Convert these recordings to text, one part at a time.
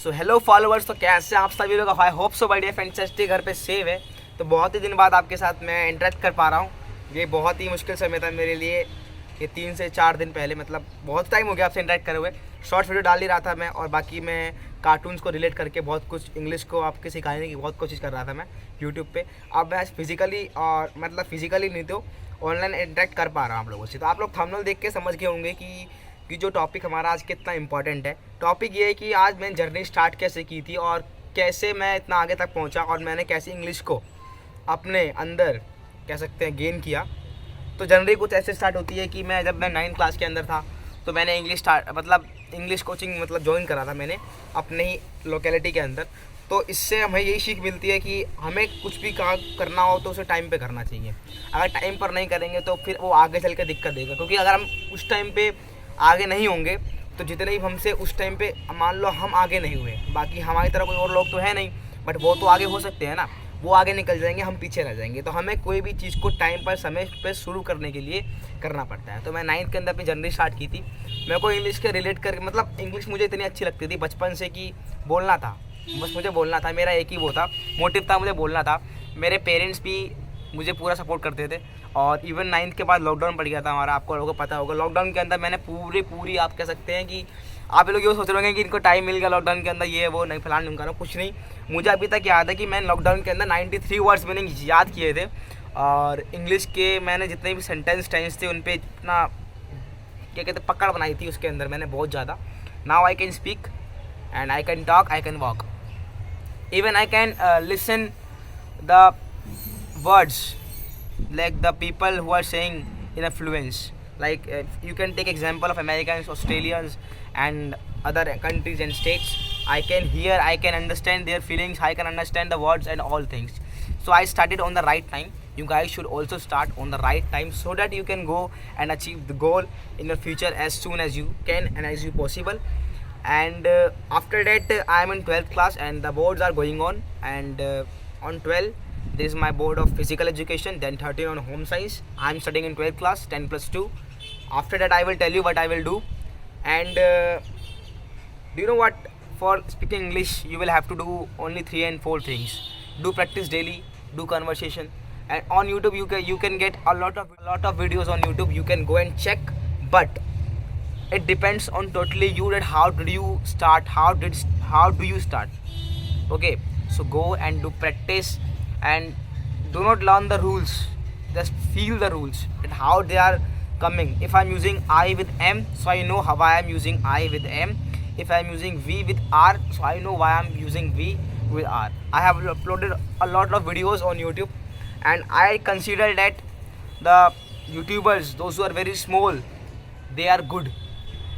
So hello followers, तो कैसे आप सभी लोग? आई होप सो बढ़िया, फैंटास्टिक, घर पे सेव है। तो बहुत ही दिन बाद आपके साथ मैं इंटरेक्ट कर पा रहा हूँ। ये बहुत ही मुश्किल समय था मेरे लिए। ये 3 से 4 दिन पहले, मतलब बहुत टाइम हो गया आपसे इंटरेक्ट करे हुए। शॉर्ट्स वीडियो डाल ही रहा था मैं, और बाकी मैं कार्टून्स को रिलेट करके बहुत कुछ इंग्लिश को आपके सिखाने की बहुत कोशिश कर रहा था मैं यूट्यूब पे। अब मैं फिजिकली, और मतलब फिजिकली नहीं तो ऑनलाइन इंटरेक्ट कर पा रहा हूँ आप लोगों से। तो आप लोग थंबनेल देख के समझ गए होंगे कि जो टॉपिक हमारा आज कितना इंपॉर्टेंट है। टॉपिक ये है कि आज मैंने जर्नी स्टार्ट कैसे की थी और कैसे मैं इतना आगे तक पहुंचा, और मैंने कैसे इंग्लिश को अपने अंदर कह सकते हैं गेन किया। तो जर्नी कुछ ऐसे स्टार्ट होती है कि जब मैं 9th क्लास के अंदर था, तो मैंने इंग्लिश कोचिंग ज्वाइन करा था मैंने अपने ही लोकेलिटी के अंदर। तो इससे हमें यही सीख मिलती है कि हमें कुछ भी काम करना हो तो उसे टाइम पे करना चाहिए। अगर टाइम पर नहीं करेंगे तो फिर वो आगे चल के दिक्कत देगा, क्योंकि अगर हम उस टाइम पे आगे नहीं होंगे तो जितने भी हमसे उस टाइम पे, मान लो हम आगे नहीं हुए, बाकी हमारी तरह कोई और लोग तो है नहीं, बट वो तो आगे हो सकते हैं ना, वो आगे निकल जाएंगे, हम पीछे रह जाएंगे। तो हमें कोई भी चीज़ को टाइम पर, समय पर शुरू करने के लिए करना पड़ता है। तो मैं 9th के अंदर अपनी जर्नी स्टार्ट की थी। मेरे को इंग्लिश के रिलेट कर, मतलब इंग्लिश मुझे इतनी अच्छी लगती थी बचपन से कि बोलना था, बस मुझे बोलना था। मेरा एक ही वो था, मोटिव था, मुझे बोलना था। मेरे पेरेंट्स भी मुझे पूरा सपोर्ट करते थे। और इवन 9th के बाद लॉकडाउन पड़ गया था हमारा, आपको लोगों को पता होगा। लॉकडाउन के अंदर मैंने पूरी आप कह सकते हैं कि आप लोग ये सोच रहे होंगे कि इनको टाइम मिल गया लॉकडाउन के अंदर, ये वो नहीं, फलान ढूंढा, कुछ नहीं। मुझे अभी तक याद है कि मैंने लॉकडाउन के अंदर 93 वर्ड्स मैंने याद किए थे। और इंग्लिश के मैंने जितने भी सेंटेंस थे उन पर इतना क्या कहते पकड़ बनाई थी उसके अंदर मैंने बहुत ज़्यादा। Now I can speak and I can talk, I can walk, even I can listen the words like the people who are saying in a fluence. Like you can take example of Americans, Australians and other countries and states. I can hear, I can understand their feelings, I can understand the words and all things. So I started on the right time. You guys should also start on the right time so that you can go and achieve the goal in your future as soon as you can and as you possible. And after that I am in 12th class and the boards are going on. And on 12 this is my board of physical education, then 13 on home science. I am studying in 12th class, 10 plus 2. After that I will tell you what I will do. And do you know what? For speaking English you will have to do only 3 and 4 things. Do practice daily, do conversation, and on YouTube you can get a lot of videos on YouTube. You can go and check, but it depends on totally you that how do you start, how do you start. Okay, so go and do practice, and do not learn the rules, just feel the rules and how they are coming. If I'm using I with M, so I know how I am using I with M. If I'm using V with R, so I know why I'm using V with R. I have uploaded a lot of videos on YouTube, and I consider that the YouTubers, those who are very small, they are good,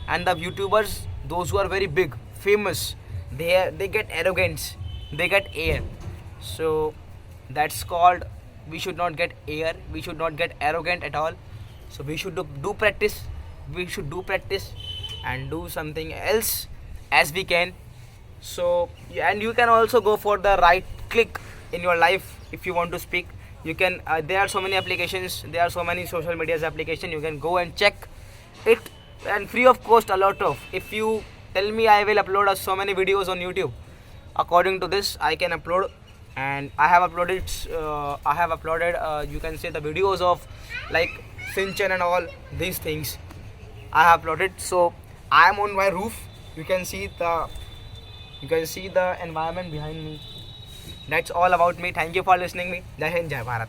and the YouTubers, those who are very big, famous, they get arrogance, they get air. So that's called, we should not get air, we should not get arrogant at all. So we should do practice, we should do practice and do something else as we can. So and you can also go for the right click in your life. If you want to speak, you can there are so many applications, there are so many social medias application, you can go and check it, and free of cost a lot of. If you tell me I will upload so many videos on YouTube, according to this I can upload. And I have uploaded you can say the videos of like Sinchan and all these things I have uploaded. So I am on my roof, you can see the environment behind me. That's all about me. Thank you for listening me. Jai Hind, Jai Bharat.